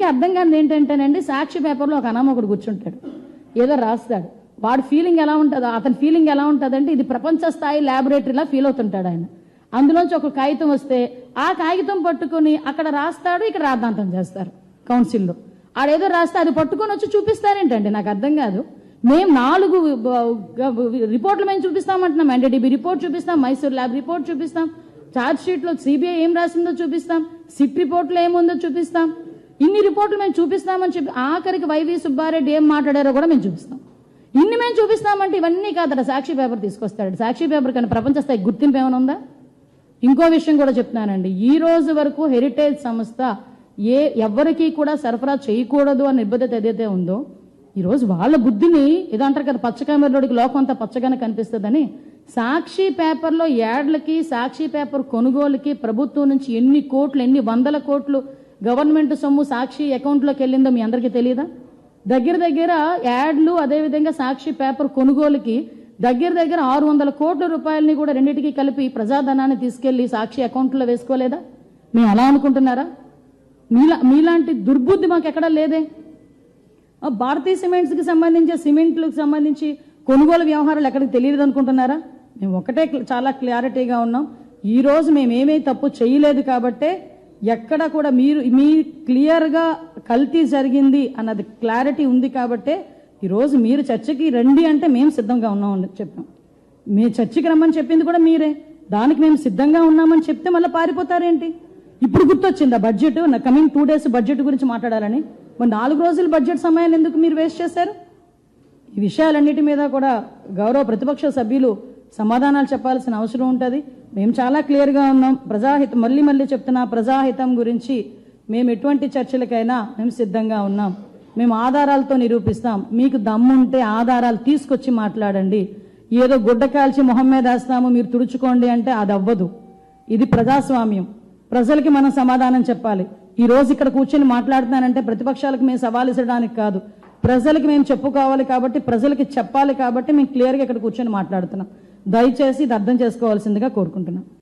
ఇంతకీ అర్థం కానిది ఏంటంటేనండి, సాక్షి పేపర్లో ఒక అనామకుడు కూర్చుంటాడు, ఏదో రాస్తాడు. వాడి ఫీలింగ్ ఎలా ఉంటుందో, అతని ఫీలింగ్ ఎలా ఉంటుందంటే ఇది ప్రపంచ స్థాయి ల్యాబొరేటరీలా ఫీల్ అవుతుంటాడు ఆయన. అందులోంచి ఒక కాగితం వస్తే ఆ కాగితం పట్టుకుని అక్కడ రాస్తాడు, ఇక్కడ రాద్ధాంతం చేస్తారు కౌన్సిల్లో. ఆడేదో రాస్తే అది పట్టుకొని వచ్చి చూపిస్తారేంటండి, నాకు అర్థం కాదు. మేము 4 రిపోర్ట్లు మేము చూపిస్తామంటున్నాం. ఎన్డీడీబీ రిపోర్ట్ చూపిస్తాం, మైసూర్ ల్యాబ్ రిపోర్ట్ చూపిస్తాం, ఛార్జ్ షీట్లో సిబిఐ ఏం రాసిందో చూపిస్తాం, సిట్ రిపోర్ట్లో ఏముందో చూపిస్తాం. ఇన్ని రిపోర్ట్లు మేము చూపిస్తామని చెప్పి ఆఖరికి వైవి సుబ్బారెడ్డి ఏం మాట్లాడారో కూడా మేము చూపిస్తాం. ఇన్ని మేము చూపిస్తామంటే ఇవన్నీ కాదట, సాక్షి పేపర్ తీసుకొస్తాడు. సాక్షి పేపర్ కానీ ప్రపంచ స్థాయి గుర్తింపు ఏమైనా ఉందా? ఇంకో విషయం కూడా చెప్తున్నానండి, ఈ రోజు వరకు హెరిటేజ్ సంస్థ ఎవరికి కూడా సరఫరా చేయకూడదు అనే నిబద్ధత ఏదైతే ఉందో, ఈరోజు వాళ్ళ బుద్ధిని ఏదో అంటారు కదా, పచ్చకామెరలోడికి లోకం అంతా పచ్చగానే కనిపిస్తుందని సాక్షి పేపర్లో యాడ్లకి, సాక్షి పేపర్ కొనుగోలుకి ప్రభుత్వం నుంచి ఎన్ని కోట్లు, ఎన్ని వందల కోట్లు గవర్నమెంట్ సొమ్ము సాక్షి అకౌంట్లోకి వెళ్ళిందో మీ అందరికీ తెలియదా? దగ్గర యాడ్లు, అదేవిధంగా సాక్షి పేపర్ కొనుగోలుకి దగ్గర 600 కోట్ల రూపాయలని కూడా రెండింటికి కలిపి ప్రజాధనాన్ని తీసుకెళ్లి సాక్షి అకౌంట్లో వేసుకోలేదా? మేము అలా అనుకుంటున్నారా? మీలాంటి దుర్బుద్ధి మాకు ఎక్కడా లేదే. భారతీయ సిమెంట్స్కి సంబంధించి, సిమెంట్లకు సంబంధించి కొనుగోలు వ్యవహారాలు ఎక్కడికి తెలియదు అనుకుంటున్నారా? మేము ఒకటే చాలా క్లారిటీగా ఉన్నాం, ఈరోజు మేమేమీ తప్పు చేయలేదు కాబట్టే ఎక్కడ కూడా మీ క్లియర్గా కల్తీ జరిగింది అన్నది క్లారిటీ ఉంది కాబట్టే ఈరోజు మీరు చర్చకి రండి అంటే మేము సిద్ధంగా ఉన్నామని చెప్పాం. మీ చర్చకి రమ్మని చెప్పింది కూడా మీరే, దానికి మేము సిద్ధంగా ఉన్నామని చెప్తే మళ్ళీ పారిపోతారేంటి? ఇప్పుడు గుర్తొచ్చిందా బడ్జెట్, కమింగ్ 2 days బడ్జెట్ గురించి మాట్లాడాలని? మరి 4 రోజులు బడ్జెట్ సమయాన్ని ఎందుకు మీరు వేస్ట్ చేశారు? ఈ విషయాలన్నిటి మీద కూడా గౌరవ ప్రతిపక్ష సభ్యులు సమాధానాలు చెప్పాల్సిన అవసరం ఉంటుంది. మేము చాలా క్లియర్గా ఉన్నాం. ప్రజాహితం, మళ్ళీ చెప్తున్నా, ప్రజాహితం గురించి మేము ఎటువంటి చర్చలకైనా మేము సిద్ధంగా ఉన్నాం. మేము ఆధారాలతో నిరూపిస్తాం. మీకు దమ్ముంటే ఆధారాలు తీసుకొచ్చి మాట్లాడండి. ఏదో గుడ్డ కాల్చి మొహం మీద వేస్తాము, మీరు తుడుచుకోండి అంటే అది అవ్వదు. ఇది ప్రజాస్వామ్యం, ప్రజలకి మనం సమాధానం చెప్పాలి. ఈ రోజు ఇక్కడ కూర్చొని మాట్లాడుతున్నానంటే ప్రతిపక్షాలకు మేము సవాల్ ఇచ్చడానికి కాదు, ప్రజలకి మేము చెప్పుకోవాలి కాబట్టి, ప్రజలకి చెప్పాలి కాబట్టి మేము క్లియర్గా ఇక్కడ కూర్చొని మాట్లాడుతున్నాం. దయచేసి ఇది అర్థం చేసుకోవాల్సిందిగా కోరుకుంటున్నాం.